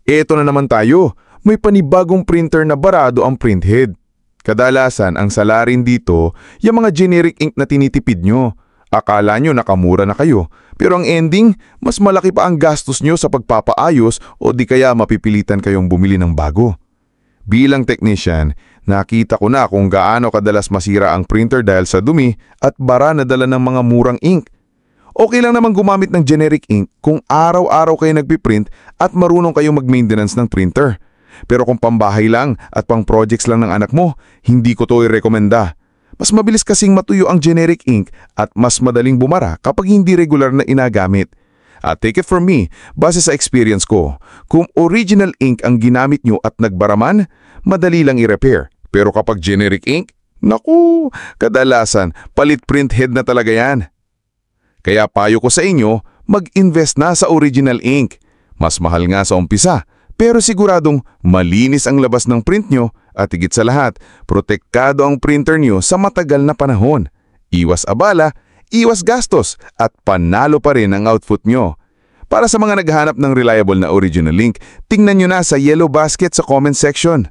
Eto na naman tayo, may panibagong printer na barado ang printhead. Kadalasan ang salarin dito, yung mga generic ink na tinitipid nyo. Akala nyo nakamura na kayo, pero ang ending, mas malaki pa ang gastos nyo sa pagpapaayos o di kaya mapipilitan kayong bumili ng bago. Bilang technician, nakita ko na kung gaano kadalas masira ang printer dahil sa dumi at bara na dala ng mga murang ink. Okay lang naman gumamit ng generic ink kung araw-araw kayo nagpiprint at marunong kayong mag-maintenance ng printer. Pero kung pambahay lang at pang projects lang ng anak mo, hindi ko to i-rekomenda. Mas mabilis kasing matuyo ang generic ink at mas madaling bumara kapag hindi regular na inagamit. At take it from me, base sa experience ko, kung original ink ang ginamit nyo at nagbaraman, madali lang i-repair. Pero kapag generic ink, naku, kadalasan palit printhead na talaga yan. Kaya payo ko sa inyo, mag-invest na sa original ink. Mas mahal nga sa umpisa, pero siguradong malinis ang labas ng print nyo at higit sa lahat, protektado ang printer nyo sa matagal na panahon. Iwas abala, iwas gastos at panalo pa rin ang output nyo. Para sa mga naghahanap ng reliable na original ink, tingnan nyo na sa yellow basket sa comment section.